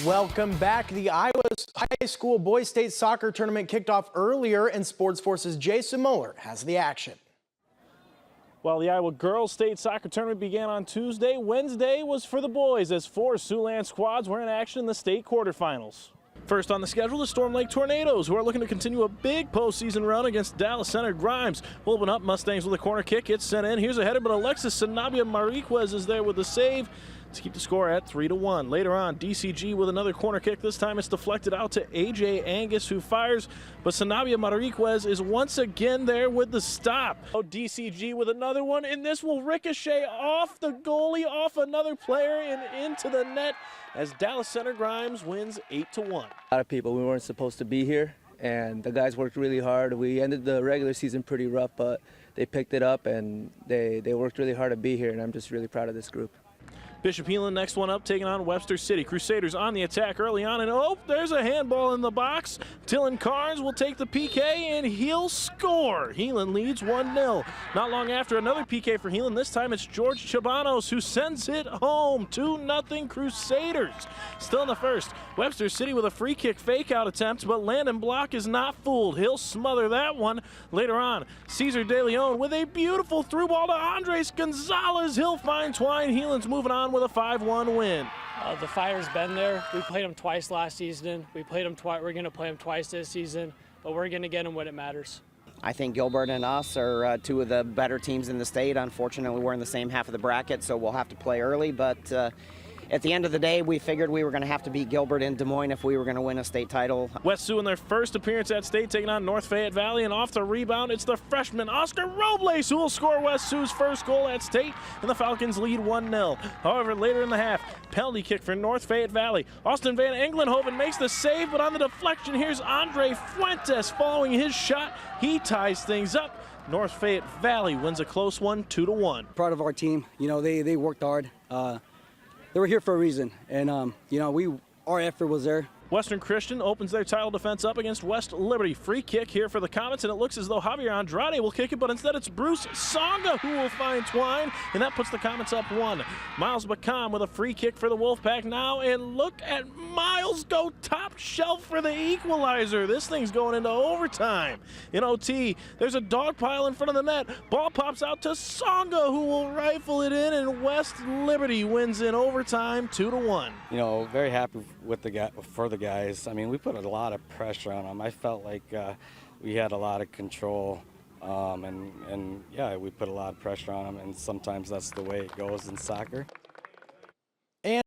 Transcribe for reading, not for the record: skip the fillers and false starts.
Welcome back. The Iowa High School Boys State Soccer Tournament kicked off earlier, and Sports Force's Jason Mueller has the action. Well, the Iowa Girls State Soccer Tournament began on Tuesday. Wednesday was for the boys as 4 Siouxland squads were in action in the state quarterfinals. First on the schedule, the Storm Lake Tornadoes, who are looking to continue a big postseason run against Dallas Center Grimes. Will open up. Mustangs with a corner kick. It's sent in. Here's a header, but Alexis Sanabia Mariquez is there with the save to keep the score at 3-1. Later on, DCG with another corner kick. This time it's deflected out to AJ Angus, who fires, but Sanabia Mariquez is once again there with the stop. Oh, DCG with another one, and this will ricochet off the goalie, off another player, and into the net as Dallas Center Grimes wins 8-1. A lot of people, we weren't supposed to be here, and the guys worked really hard. We ended the regular season pretty rough, but they picked it up, and they worked really hard to be here, and I'm just really proud of this group. Bishop Heelan next one up, taking on Webster City. Crusaders on the attack early on, and oh, there's a handball in the box. Dylan Carnes will take the PK, and he'll score. Heelan leads 1-0. Not long after, another PK for Heelan. This time it's George Chabanos who sends it home. 2-0 Crusaders. Still in the first, Webster City with a free kick fake-out attempt, but Landon Block is not fooled. He'll smother that one. Later on, Cesar De Leon with a beautiful through ball to Andres Gonzalez. He'll find Twine. Heelan's moving on with a 5-1 win. The fire's been there. We played them twice last season. We played them twice. We're going to play them twice this season, but we're going to get them when it matters. I think Gilbert and us are two of the better teams in the state. Unfortunately, we're in the same half of the bracket, so we'll have to play early, but at the end of the day, we figured we were going to have to beat Gilbert in Des Moines if we were going to win a state title. West Sioux in their first appearance at state, taking on North Fayette Valley, and off the rebound, it's the freshman Oscar Robles who will score West Sioux's first goal at state, and the Falcons lead 1-0. However, later in the half, penalty kick for North Fayette Valley. Austin Van Englenhoven makes the save, but on the deflection, here's Andre Fuentes following his shot. He ties things up. North Fayette Valley wins a close one, 2-1. Proud of our team. You know, they worked hard. They were here for a reason, and you know, our effort was there. Western Christian opens their title defense up against West Liberty. Free kick here for the Comets, and it looks as though Javier Andrade will kick it, but instead it's Bruce Songa who will find Twine, and that puts the Comets up 1. Miles Bacam with a free kick for the Wolfpack now, and look at Miles go top shelf for the equalizer. This thing's going into overtime. In OT, there's a dog pile in front of the net. Ball pops out to Songa who will rifle it in, and West Liberty wins in overtime 2-1. You know, very happy with for the guys. I mean, we put a lot of pressure on them. I felt like we had a lot of control, and yeah, we put a lot of pressure on them, and sometimes that's the way it goes in soccer.